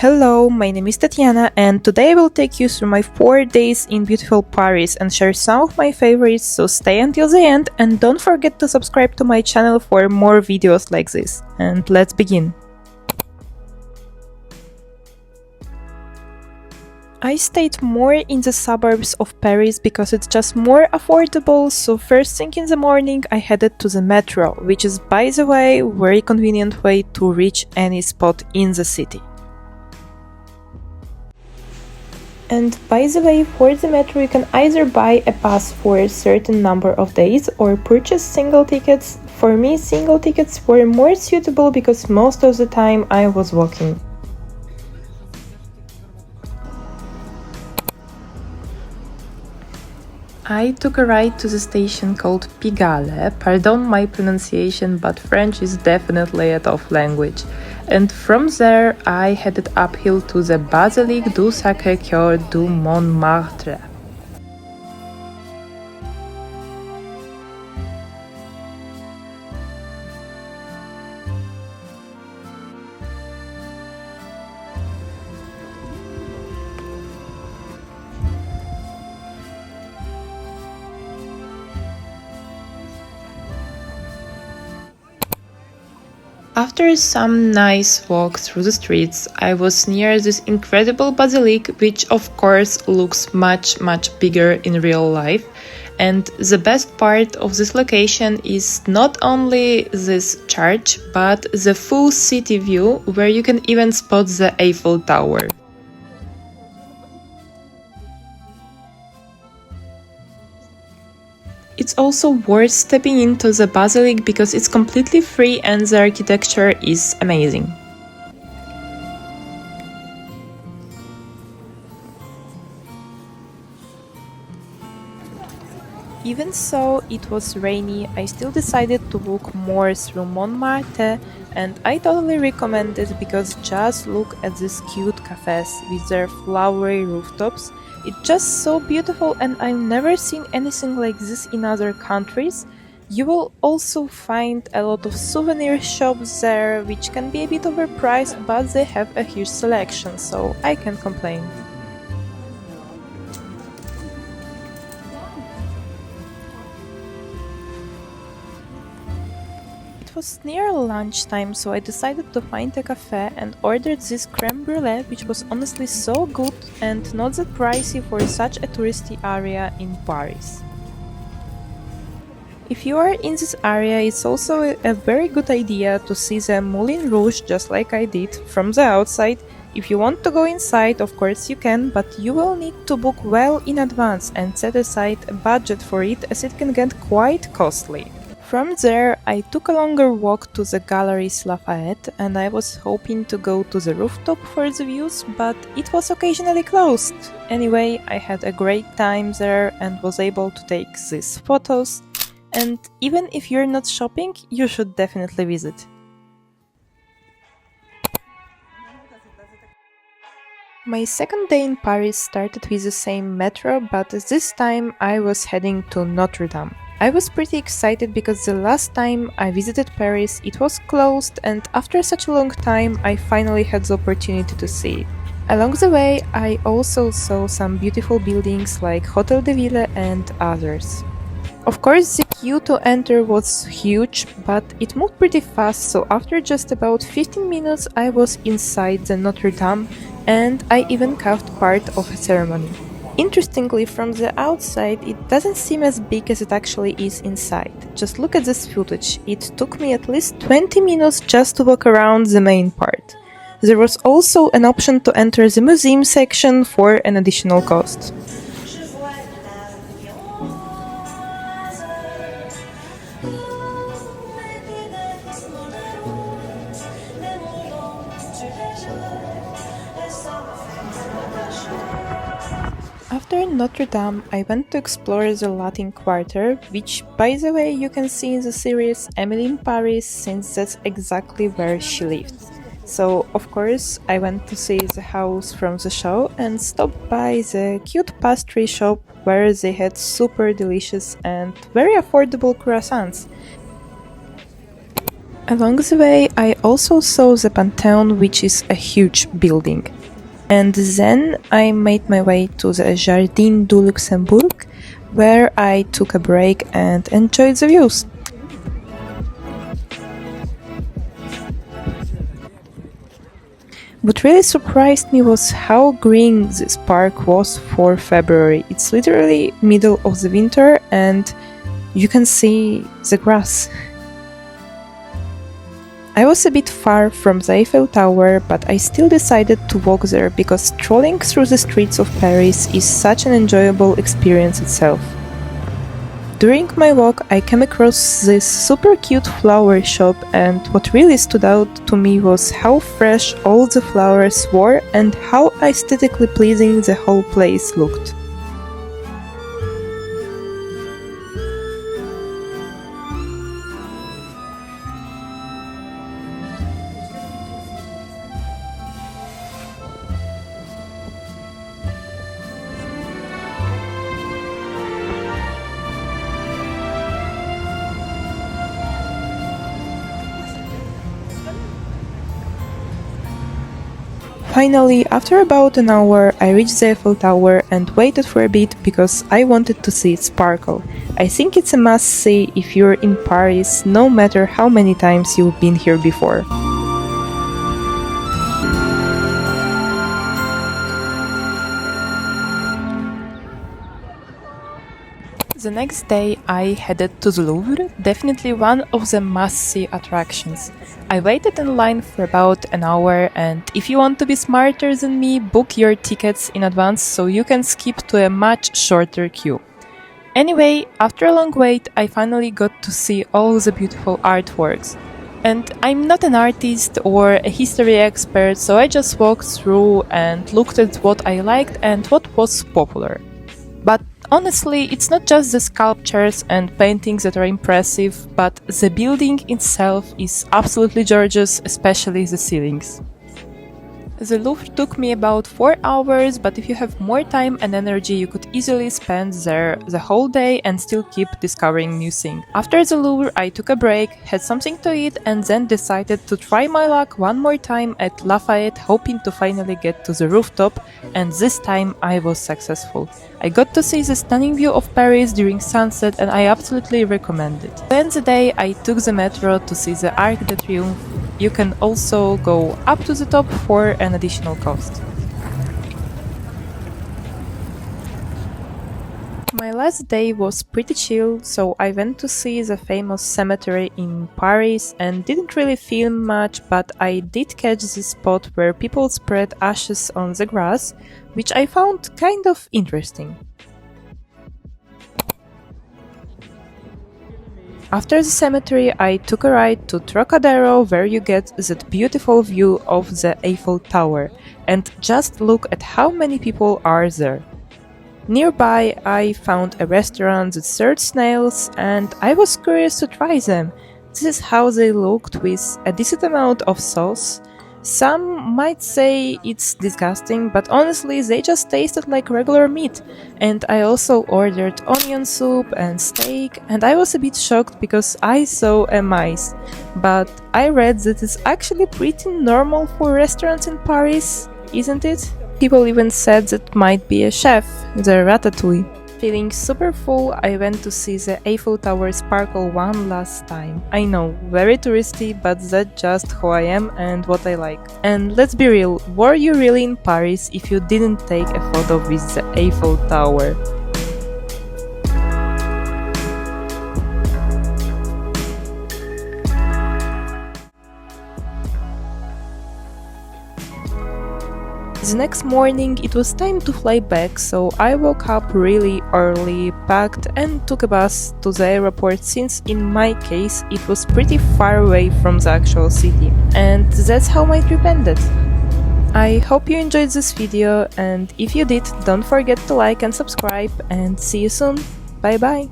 Hello, my name is Tatiana and today I will take you through my 4 days in beautiful Paris and share some of my favorites, so stay until the end and don't forget to subscribe to my channel for more videos like this. And let's begin. I stayed more in the suburbs of Paris because it's just more affordable, so first thing in the morning I headed to the metro, which is, by the way, a very convenient way to reach any spot in the city. And by the way, for the metro you can either buy a pass for a certain number of days or purchase single tickets. For me, single tickets were more suitable because most of the time I was walking. I took a ride to the station called Pigalle. Pardon my pronunciation, but French is definitely a tough language. And from there I headed uphill to the Basilique du Sacré Coeur du Montmartre. After some nice walk through the streets, I was near this incredible basilique, which of course looks much bigger in real life. And the best part of this location is not only this church, but the full city view, where you can even spot the Eiffel Tower. It's also worth stepping into the Basilique because it's completely free and the architecture is amazing. Even so, it was rainy, I still decided to walk more through Montmartre, and I totally recommend it because just look at these cute cafes with their flowery rooftops. It's just so beautiful and I've never seen anything like this in other countries. You will also find a lot of souvenir shops there, which can be a bit overpriced, but they have a huge selection, so I can't complain. It was near lunchtime, so I decided to find a cafe and ordered this creme brulee, which was honestly so good and not that pricey for such a touristy area in Paris. If you are in this area, it's also a very good idea to see the Mouling Rouge, just like I did, from the outside. If you want to go inside, of course you can, but you will need to book well in advance and set aside a budget for it, as it can get quite costly. From there, I took a longer walk to the Galeries Lafayette and I was hoping to go to the rooftop for the views, but it was occasionally closed. Anyway, I had a great time there and was able to take these photos. And even if you're not shopping, you should definitely visit. My second day in Paris started with the same metro, but this time I was heading to Notre Dame. I was pretty excited because the last time I visited Paris it was closed, and after such a long time I finally had the opportunity to see it. Along the way I also saw some beautiful buildings like Hotel de Ville and others. Of course, the queue to enter was huge, but it moved pretty fast, so after just about 15 minutes I was inside the Notre Dame and I even caught part of a ceremony. Interestingly, from the outside it doesn't seem as big as it actually is inside. Just look at this footage, it took me at least 20 minutes just to walk around the main part. There was also an option to enter the museum section for an additional cost. After Notre Dame, I went to explore the Latin Quarter, which, by the way, you can see in the series Emily in Paris, since that's exactly where she lived. So, of course, I went to see the house from the show and stopped by the cute pastry shop where they had super delicious and very affordable croissants. Along the way, I also saw the Pantheon, which is a huge building. And then I made my way to the Jardin du Luxembourg, where I took a break and enjoyed the views. What really surprised me was how green this park was for February. It's literally middle of the winter and you can see the grass. I was a bit far from the Eiffel Tower, but I still decided to walk there because strolling through the streets of Paris is such an enjoyable experience itself. During my walk, I came across this super cute flower shop, and what really stood out to me was how fresh all the flowers were and how aesthetically pleasing the whole place looked. Finally, after about an hour, I reached the Eiffel Tower and waited for a bit because I wanted to see it sparkle. I think it's a must-see if you're in Paris, no matter how many times you've been here before. The next day I headed to the Louvre, definitely one of the must-see attractions. I waited in line for about an hour, and if you want to be smarter than me, book your tickets in advance so you can skip to a much shorter queue. Anyway, after a long wait, I finally got to see all the beautiful artworks. And I'm not an artist or a history expert, so I just walked through and looked at what I liked and what was popular. But honestly, it's not just the sculptures and paintings that are impressive, but the building itself is absolutely gorgeous, especially the ceilings. The Louvre took me about 4 hours, but if you have more time and energy, you could easily spend there the whole day and still keep discovering new things. After the Louvre, I took a break, had something to eat, and then decided to try my luck one more time at Lafayette, hoping to finally get to the rooftop, and this time I was successful. I got to see the stunning view of Paris during sunset, and I absolutely recommend it. To end the day, I took the metro to see the Arc de Triomphe. You can also go up to the top for an additional cost. My last day was pretty chill, so I went to see the famous cemetery in Paris and didn't really film much, but I did catch this spot where people spread ashes on the grass, which I found kind of interesting. After the cemetery, I took a ride to Trocadero, where you get that beautiful view of the Eiffel Tower, and just look at how many people are there. Nearby, I found a restaurant that served snails, and I was curious to try them. This is how they looked, with a decent amount of sauce. Some might say it's disgusting, but honestly they just tasted like regular meat. And I also ordered onion soup and steak, and I was a bit shocked because I saw a mice. But I read that it's actually pretty normal for restaurants in Paris, isn't it? People even said that might be a chef, the ratatouille. Feeling super full, I went to see the Eiffel Tower sparkle one last time. I know, very touristy, but that's just who I am and what I like. And let's be real, were you really in Paris if you didn't take a photo with the Eiffel Tower? The next morning it was time to fly back, so I woke up really early, packed and took a bus to the airport, since in my case it was pretty far away from the actual city. And that's how my trip ended. I hope you enjoyed this video, and if you did, don't forget to like and subscribe, and see you soon. Bye bye!